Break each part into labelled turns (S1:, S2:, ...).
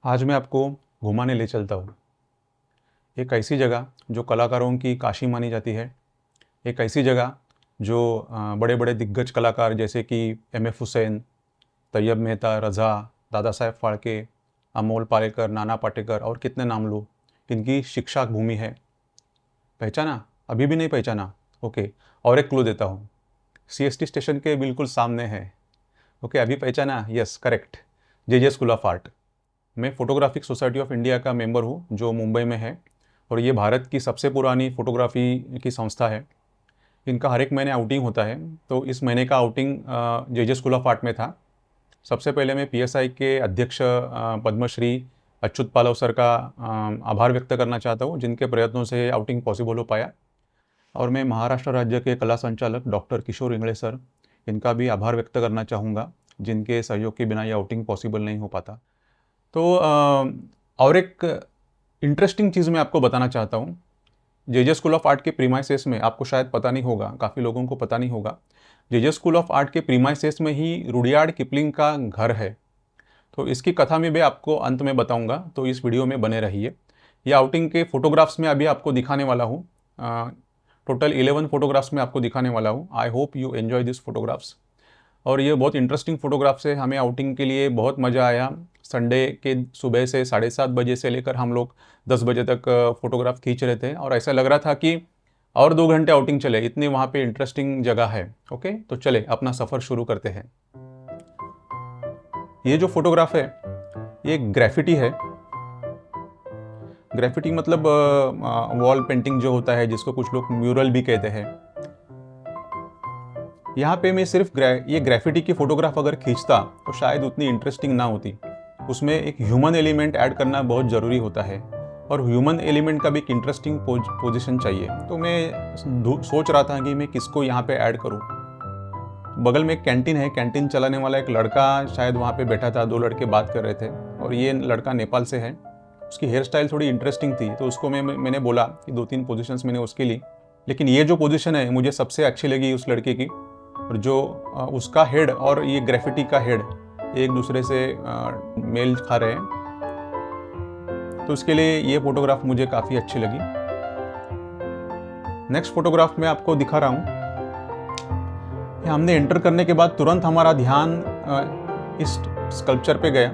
S1: आज मैं आपको घुमाने ले चलता हूँ एक ऐसी जगह जो कलाकारों की काशी मानी जाती है। एक ऐसी जगह जो बड़े बड़े दिग्गज कलाकार जैसे कि एम.एफ. हुसैन, तैयब मेहता, रज़ा, दादा साहेब फाल्के, अमोल पालेकर, नाना पाटेकर और कितने नाम लो, इनकी शिक्षा भूमि है। पहचाना? अभी भी नहीं पहचाना? ओके, और एक क्लू देता हूँ। CST स्टेशन के बिल्कुल सामने है। ओके, अभी पहचाना? Yes, correct, J school of art. मैं फोटोग्राफिक सोसाइटी ऑफ इंडिया का मेंबर हूँ जो मुंबई में है, और ये भारत की सबसे पुरानी फोटोग्राफी की संस्था है। इनका हर एक महीने आउटिंग होता है, तो इस महीने का outing J school of art में था। सबसे पहले मैं PSI के अध्यक्ष पद्मश्री अच्युत पालव सर का आभार व्यक्त करना चाहता हूँ, जिनके प्रयत्नों से आउटिंग पॉसिबल हो पाया। और मैं महाराष्ट्र राज्य के कला संचालक डॉक्टर किशोर इंगले सर, इनका भी आभार व्यक्त करना चाहूँगा, जिनके सहयोग के बिना ये आउटिंग पॉसिबल नहीं हो पाता। तो और एक इंटरेस्टिंग चीज़ मैं आपको बताना चाहता हूँ। जे स्कूल ऑफ आर्ट के प्रीमाइसेस में, आपको शायद पता नहीं होगा, काफ़ी लोगों को पता नहीं होगा, जे स्कूल ऑफ आर्ट के प्रीमाइसेस में ही रुडयार्ड किपलिंग का घर है। तो इसकी कथा में भी आपको अंत में बताऊंगा, तो इस वीडियो में बने रहिए। ये आउटिंग के फोटोग्राफ्स में अभी आपको दिखाने वाला हूँ। टोटल 11 फोटोग्राफ्स में आपको दिखाने वाला हूँ। I hope you enjoy this photographs. और ये बहुत इंटरेस्टिंग फोटोग्राफ्स है। हमें आउटिंग के लिए बहुत मज़ा आया। संडे के सुबह से 7:30 बजे से लेकर हम लोग 10 बजे तक फोटोग्राफ खींच रहे थे, और ऐसा लग रहा था कि और 2 घंटे आउटिंग चले, इतनी वहाँ पे इंटरेस्टिंग जगह है। ओके, तो चले अपना सफ़र शुरू करते हैं। ये जो फोटोग्राफ है, ये ग्राफिटी है। ग्राफिटी मतलब वॉल पेंटिंग जो होता है, जिसको कुछ लोग म्यूरल भी कहते हैं। यहाँ पे मैं सिर्फ ये ग्राफिटी की फोटोग्राफ अगर खींचता तो शायद उतनी इंटरेस्टिंग ना होती। उसमें एक ह्यूमन एलिमेंट ऐड करना बहुत ज़रूरी होता है, और ह्यूमन एलिमेंट का भी एक इंटरेस्टिंग पोजीशन चाहिए। तो मैं सोच रहा था कि मैं किसको यहाँ पे ऐड करूँ। बगल में एक कैंटीन है, कैंटीन चलाने वाला एक लड़का शायद वहाँ पे बैठा था, 2 लड़के बात कर रहे थे, और ये लड़का नेपाल से है। उसकी हेयर स्टाइल थोड़ी इंटरेस्टिंग थी, तो उसको मैंने बोला कि 2-3 पोजीशंस मैंने उसकी ली, लेकिन ये जो पोजीशन है मुझे सबसे अच्छी लगी उस लड़के की। और जो उसका हेड और ये ग्राफिटी का हेड एक दूसरे से मेल खा रहे हैं, तो उसके लिए ये फोटोग्राफ मुझे काफ़ी अच्छी लगी। नेक्स्ट फोटोग्राफ मैं आपको दिखा रहा हूँ। हमने एंटर करने के बाद तुरंत हमारा ध्यान इस स्कल्पचर पे गया।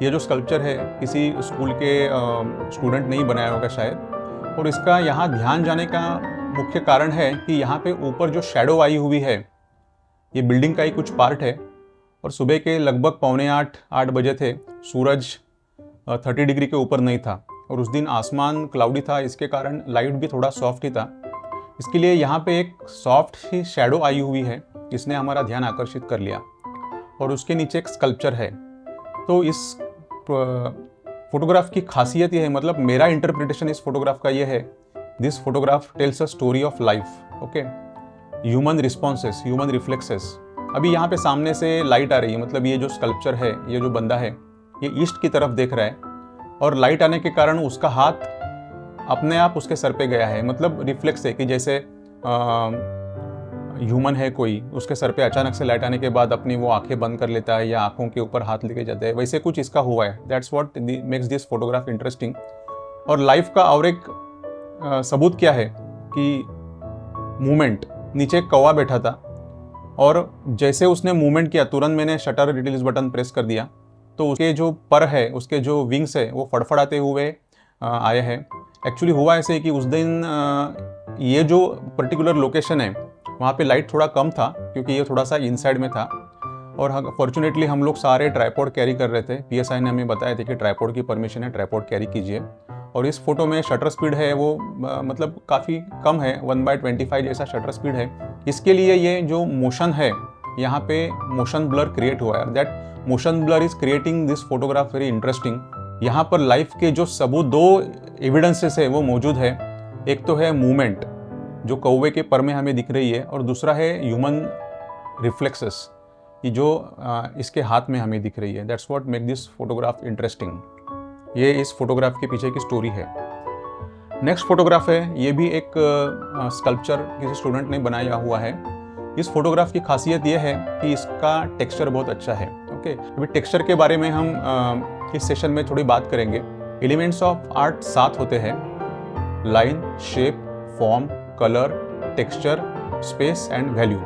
S1: ये जो स्कल्पचर है किसी स्कूल के स्टूडेंट ने ही बनाया होगा शायद, और इसका यहाँ ध्यान जाने का मुख्य कारण है कि यहाँ पे ऊपर जो शैडो आई हुई है, ये बिल्डिंग का ही कुछ पार्ट है, और सुबह के लगभग 7:45-8 बजे थे। सूरज 30 डिग्री के ऊपर नहीं था, और उस दिन आसमान क्लाउडी था, इसके कारण लाइट भी थोड़ा सॉफ्ट ही था। इसके लिए यहाँ पे एक सॉफ्ट ही शैडो आई हुई है, इसने हमारा ध्यान आकर्षित कर लिया, और उसके नीचे एक स्कल्पचर है। तो इस फोटोग्राफ की खासियत ये है, मतलब मेरा इंटरप्रिटेशन इस फोटोग्राफ का ये है, this photograph tales a story of life. Okay, human responses, human reflexes. अभी यहाँ पे सामने से लाइट आ रही है, मतलब ये जो स्कल्पचर है, ये जो बंदा है, ये ईस्ट की तरफ देख रहा है, और लाइट आने के कारण उसका हाथ अपने आप उसके सर पे गया है। मतलब रिफ्लेक्स है कि जैसे ह्यूमन है कोई, उसके सर पे अचानक से लाइट आने के बाद अपनी वो आंखें बंद कर लेता है या आंखों के ऊपर हाथ लेके जाता है, वैसे कुछ इसका हुआ है। That's what makes this photograph interesting. और लाइफ का और एक सबूत क्या है कि मूवमेंट, नीचे एक कौवा बैठा था, और जैसे उसने मूवमेंट किया, तुरंत मैंने शटर रिलीज बटन प्रेस कर दिया, तो उसके जो पर है, उसके जो विंग्स है, वो फड़फड़ाते हुए आए हैं। एक्चुअली हुआ ऐसे कि उस दिन ये जो पर्टिकुलर लोकेशन है, वहाँ पे लाइट थोड़ा कम था, क्योंकि ये थोड़ा सा इनसाइड में था, और फॉर्चुनेटली हम लोग सारे ट्राइपॉड कैरी कर रहे थे। PSI ने हमें बताया था कि ट्राइपॉड की परमिशन है, ट्राइपॉड कैरी कीजिए। और इस फोटो में शटर स्पीड है वो मतलब काफ़ी कम है, 1/25 जैसा शटर स्पीड है। इसके लिए ये जो मोशन है, यहाँ पे मोशन ब्लर क्रिएट हुआ है। That motion blur is creating this photograph very interesting. यहाँ पर लाइफ के जो सबूत, 2 एविडेंसेस है वो मौजूद है। एक तो है मूवमेंट जो कौवे के पर में हमें दिख रही है, और दूसरा है ह्यूमन रिफ्लेक्सेस, ये जो इसके हाथ में हमें दिख रही है। That's what make this photograph interesting. ये इस फोटोग्राफ के पीछे की स्टोरी है। नेक्स्ट फोटोग्राफ है, ये भी एक स्कल्पचर किसी स्टूडेंट ने बनाया हुआ है। इस फोटोग्राफ की खासियत यह है कि इसका टेक्सचर बहुत अच्छा है। ओके, अभी टेक्सचर के बारे में हम इस सेशन में थोड़ी बात करेंगे। एलिमेंट्स ऑफ आर्ट 7 होते हैं: line, shape, form, colour, texture, space and value.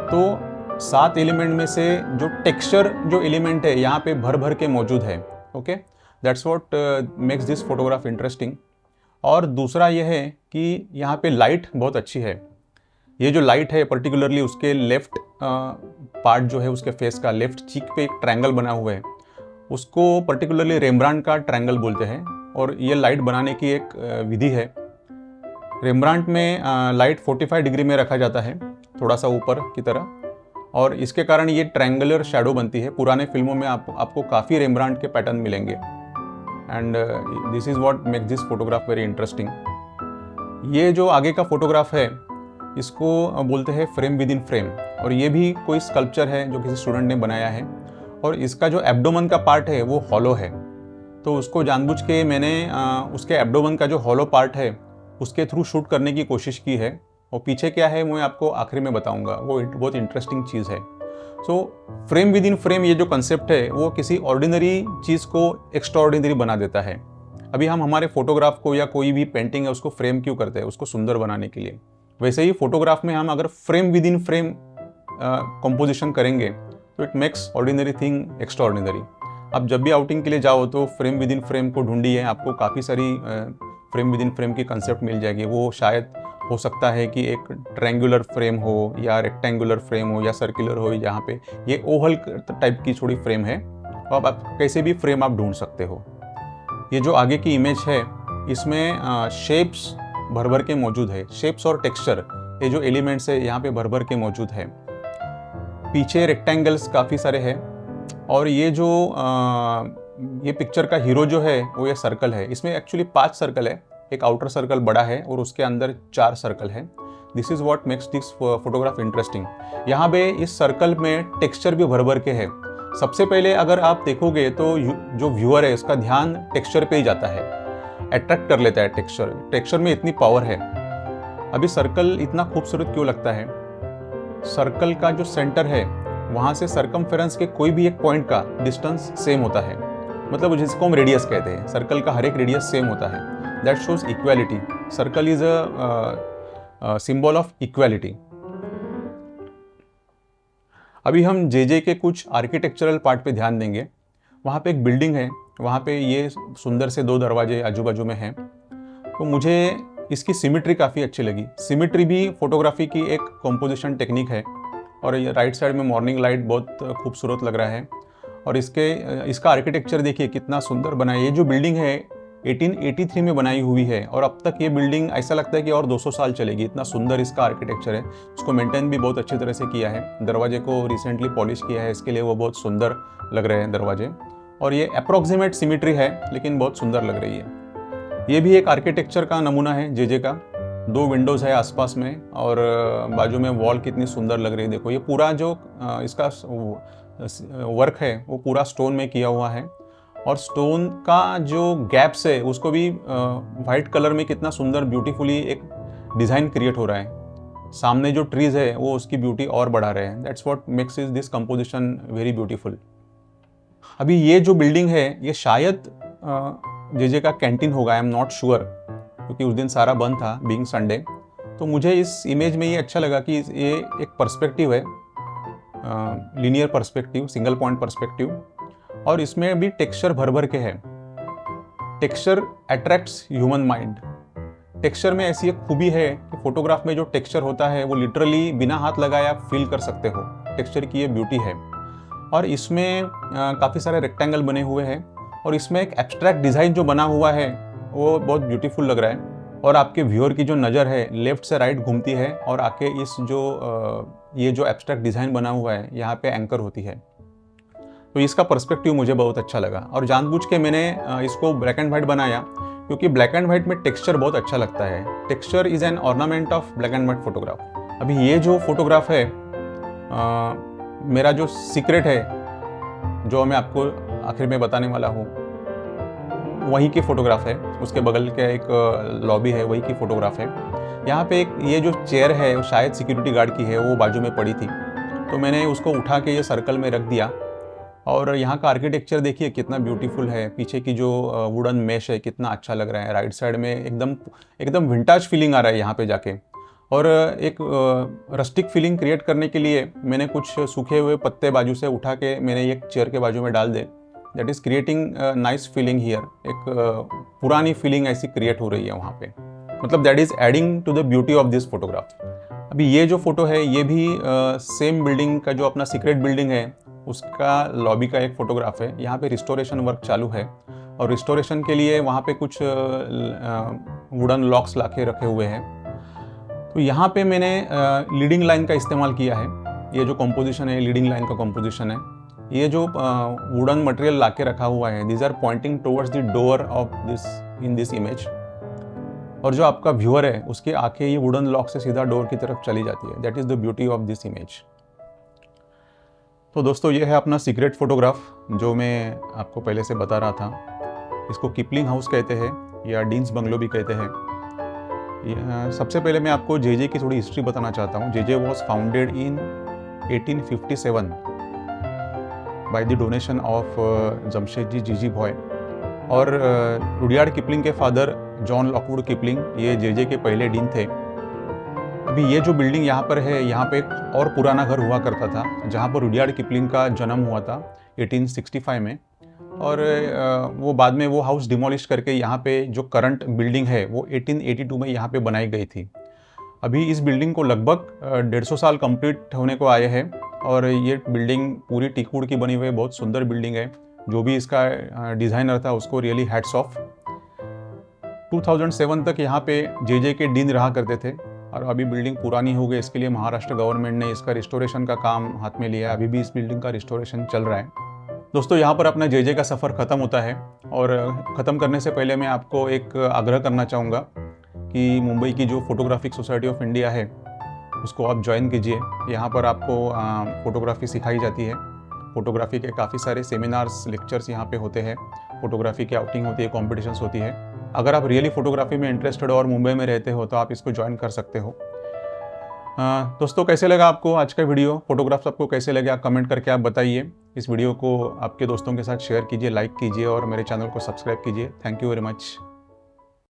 S1: तो 7 एलिमेंट में से जो टेक्सचर जो एलिमेंट है यहाँ पे भर भर के मौजूद है। Okay, that's what makes this photograph interesting. और दूसरा यह है कि यहाँ पे लाइट बहुत अच्छी है। ये जो लाइट है पर्टिकुलरली उसके लेफ्ट पार्ट जो है उसके फेस का लेफ्ट चीक पे एक ट्रायंगल बना हुआ है, उसको पर्टिकुलरली रेम्ब्रांट का ट्रायंगल बोलते हैं। और ये लाइट बनाने की एक विधि है। रेम्ब्रांट में लाइट 45 डिग्री में रखा जाता है, थोड़ा सा ऊपर की तरह, और इसके कारण ये ट्रायंगुलर शैडो बनती है। पुराने फिल्मों में आपको काफ़ी रेम्ब्रांट के पैटर्न मिलेंगे। And this is what makes this photograph very interesting. ये जो आगे का फोटोग्राफ है इसको बोलते हैं फ्रेम विद इन फ्रेम, और ये भी कोई स्कल्पचर है जो किसी स्टूडेंट ने बनाया है। और इसका जो एब्डोमन का पार्ट है वो हॉलो है, तो उसको जानबूझ के मैंने उसके एब्डोमन का जो हॉलो पार्ट है उसके थ्रू शूट करने की कोशिश की है। और पीछे क्या है मैं आपको आखिरी में बताऊंगा, वो बहुत इंटरेस्टिंग चीज़ है। सो फ्रेम विद इन फ्रेम ये जो कंसेप्ट है वो किसी ऑर्डिनरी चीज़ को एक्स्ट्राऑर्डिनरी बना देता है। अभी हम हमारे फोटोग्राफ को या कोई भी पेंटिंग है उसको फ्रेम क्यों करते हैं? उसको सुंदर बनाने के लिए। वैसे ही फोटोग्राफ में हम अगर frame with in frame composition करेंगे तो it makes ordinary thing extra ordinary. आप जब भी आउटिंग के लिए जाओ तो फ्रेम विद इन फ्रेम को ढूंढिए, आपको काफ़ी सारी फ्रेम विद इन फ्रेम की कंसेप्ट मिल जाएगी। वो शायद हो सकता है कि एक ट्रायंगुलर फ्रेम हो या रेक्टेंगुलर फ्रेम हो या सर्कुलर हो, यहाँ पे ये ओवल टाइप की थोड़ी फ्रेम है। तो अब आप कैसे भी फ्रेम आप ढूंढ सकते हो। ये जो आगे की इमेज है इसमें शेप्स भर भर के मौजूद है। शेप्स और टेक्सचर ये जो एलिमेंट्स है यहाँ पे भर भर के मौजूद है। पीछे रेक्टेंगल्स काफ़ी सारे हैं, और ये जो ये पिक्चर का हीरो जो है वो ये सर्कल है। इसमें एक्चुअली 5 सर्कल है, एक आउटर सर्कल बड़ा है और उसके अंदर 4 सर्कल है। This is what makes this photograph interesting. यहाँ पे इस सर्कल में टेक्सचर भी भर भर के है। सबसे पहले अगर आप देखोगे तो जो व्यूअर है उसका ध्यान टेक्सचर पे ही जाता है, अट्रैक्ट कर लेता है टेक्सचर। टेक्सचर में इतनी पावर है। अभी सर्कल इतना खूबसूरत क्यों लगता है? सर्कल का जो सेंटर है वहाँ से सरकमफेरेंस के कोई भी एक पॉइंट का डिस्टेंस सेम होता है, मतलब जिसको हम रेडियस कहते हैं। सर्कल का हर एक रेडियस सेम होता है। That shows equality. Circle is a symbol of equality. अभी हम जे के कुछ आर्किटेक्चरल पार्ट पे ध्यान देंगे। वहाँ पे एक बिल्डिंग है, वहाँ पे ये सुंदर से 2 दरवाजे आजू बाजू में हैं। तो मुझे इसकी सिमिट्री काफ़ी अच्छी लगी। सिमिट्री भी फोटोग्राफी की एक कंपोजिशन टेक्निक है। और ये राइट साइड में मॉर्निंग लाइट बहुत खूबसूरत लग रहा है। और इसका आर्किटेक्चर देखिए कितना सुंदर बना है। ये जो बिल्डिंग है 1883 में बनाई हुई है, और अब तक ये बिल्डिंग ऐसा लगता है कि और 200 साल चलेगी। इतना सुंदर इसका आर्किटेक्चर है। उसको मेंटेन भी बहुत अच्छी तरह से किया है। दरवाजे को रिसेंटली पॉलिश किया है, इसके लिए वो बहुत सुंदर लग रहे हैं दरवाजे। और ये अप्रॉक्सीमेट सिमिट्री है लेकिन बहुत सुंदर लग रही है। ये भी एक आर्किटेक्चर का नमूना है जे का। 2 विंडोज़ है आसपास में, और बाजू में वॉल कितनी सुंदर लग रही है। देखो ये पूरा जो इसका वर्क है वो पूरा स्टोन में किया हुआ है। और स्टोन का जो गैप्स है उसको भी वाइट कलर में कितना सुंदर ब्यूटीफुली एक डिज़ाइन क्रिएट हो रहा है। सामने जो ट्रीज़ है वो उसकी ब्यूटी और बढ़ा रहे हैं। That's what makes this composition very beautiful. अभी ये जो बिल्डिंग है ये शायद जे का कैंटीन होगा, आई एम नॉट श्योर, क्योंकि उस दिन सारा बंद था बीइंग संडे। तो मुझे इस इमेज में ये अच्छा लगा कि ये एक पर्सपेक्टिव है, linear perspective, single point perspective, और इसमें भी टेक्सचर भर भर के है। Texture attracts human mind. Texture में ऐसी एक खूबी है कि फोटोग्राफ में जो टेक्सचर होता है वो लिटरली बिना हाथ लगाए आप फील कर सकते हो। टेक्सचर की ये ब्यूटी है। और इसमें काफ़ी सारे रेक्टेंगल बने हुए हैं, और इसमें एक एब्स्ट्रैक्ट डिज़ाइन जो बना हुआ है वो बहुत ब्यूटीफुल लग रहा है। और आपके व्यूअर की जो नज़र है लेफ़्ट से राइट घूमती है और आके इस ये जो एब्स्ट्रैक्ट डिज़ाइन बना हुआ है यहाँ पे एंकर होती है। तो इसका पर्सपेक्टिव मुझे बहुत अच्छा लगा। और जानबूझ के मैंने इसको ब्लैक एंड वाइट बनाया, क्योंकि ब्लैक एंड वाइट में टेक्सचर बहुत अच्छा लगता है। Texture is an ornament of black and white photograph. अभी ये जो फोटोग्राफ है मेरा जो सीक्रेट है जो मैं आपको आखिर में बताने वाला हूँ, वहीं की फ़ोटोग्राफ है। उसके बगल के एक लॉबी है, वही की फ़ोटोग्राफ है। यहाँ पे एक ये जो चेयर है वो शायद सिक्योरिटी गार्ड की है, वो बाजू में पड़ी थी, तो मैंने उसको उठा के ये सर्कल में रख दिया। और यहाँ का आर्किटेक्चर देखिए कितना ब्यूटीफुल है, पीछे की जो वुडन मेश है कितना अच्छा लग रहा है, राइट साइड में एकदम एकदम विंटेज फीलिंग आ रहा है यहाँ पे जाके। और एक रस्टिक फीलिंग क्रिएट करने के लिए मैंने कुछ सूखे हुए पत्ते बाजू से उठा के मैंने एक चेयर के बाजू में डाल दे, that is creating nice feeling here. एक पुरानी फीलिंग ऐसी क्रिएट हो रही है वहाँ पे, मतलब that is adding to the beauty of this photograph. अभी ये जो फोटो है ये भी सेम बिल्डिंग का जो अपना सीक्रेट बिल्डिंग है उसका लॉबी का एक फ़ोटोग्राफ है। यहाँ पे रिस्टोरेशन वर्क चालू है और रिस्टोरेशन के लिए वहाँ पे कुछ वुडन लॉक्स लाके रखे हुए हैं। तो यहाँ पे मैंने लीडिंग लाइन का इस्तेमाल किया है। ये जो कंपोजिशन है लीडिंग लाइन का कंपोजिशन है। ये जो वुडन मटेरियल लाके रखा हुआ है, these are pointing towards the door of this in this image. और जो आपका व्यूअर है उसकी आंखें ये वुडन लॉक से सीधा डोर की तरफ चली जाती है। That is the beauty of this image. तो दोस्तों ये है अपना सीक्रेट फोटोग्राफ जो मैं आपको पहले से बता रहा था। इसको किपलिंग हाउस कहते हैं या डीन्स बंगलो भी कहते हैं। सबसे पहले मैं आपको जेजे की थोड़ी हिस्ट्री बताना चाहता हूँ। JJ was founded in 1857 by the donation of Jamshedji Jejeebhoy. और रुडयार्ड किपलिंग के फादर जॉन लॉकवुड किपलिंग ये जेजे के पहले डीन थे। अभी ये जो बिल्डिंग यहाँ पर है, यहाँ पे एक और पुराना घर हुआ करता था जहाँ पर रुडयार्ड किपलिंग का जन्म हुआ था 1865 में। और वो बाद में वो हाउस डिमोलिश करके यहाँ पे जो करंट बिल्डिंग है वो 1882 में यहाँ पे बनाई गई थी। अभी इस बिल्डिंग को लगभग 150 साल कंप्लीट होने को आए हैं और ये बिल्डिंग पूरी टीकवुड की बनी हुई है, बहुत सुंदर बिल्डिंग है। जो भी इसका डिज़ाइनर था उसको रियली हैट्स ऑफ। 2007 तक यहाँ पे जेजे के डीन रहा करते थे और अभी बिल्डिंग पुरानी हो गई, इसके लिए महाराष्ट्र गवर्नमेंट ने इसका रिस्टोरेशन का काम हाथ में लिया है। अभी भी इस बिल्डिंग का रिस्टोरेशन चल रहा है। दोस्तों यहाँ पर अपना जेजे का सफ़र ख़त्म होता है और ख़त्म करने से पहले मैं आपको एक आग्रह करना चाहूँगा कि मुंबई की जो फोटोग्राफिक सोसाइटी ऑफ इंडिया है उसको आप ज्वाइन कीजिए। यहाँ पर आपको फ़ोटोग्राफी सिखाई जाती है। फ़ोटोग्राफी के काफ़ी सारे सेमिनार्स लेक्चर्स यहाँ पे होते हैं, फ़ोटोग्राफी की आउटिंग होती है, कॉम्पिटिशन्स होती है। अगर आप रियली फ़ोटोग्राफी में इंटरेस्टेड हो और मुंबई में रहते हो तो आप इसको ज्वाइन कर सकते हो। दोस्तों कैसे लगा आपको आज का वीडियो, फोटोग्राफ्स आपको कैसे लगे आप कमेंट करके आप बताइए। इस वीडियो को आपके दोस्तों के साथ शेयर कीजिए, लाइक कीजिए और मेरे चैनल को सब्सक्राइब कीजिए। Thank you very much.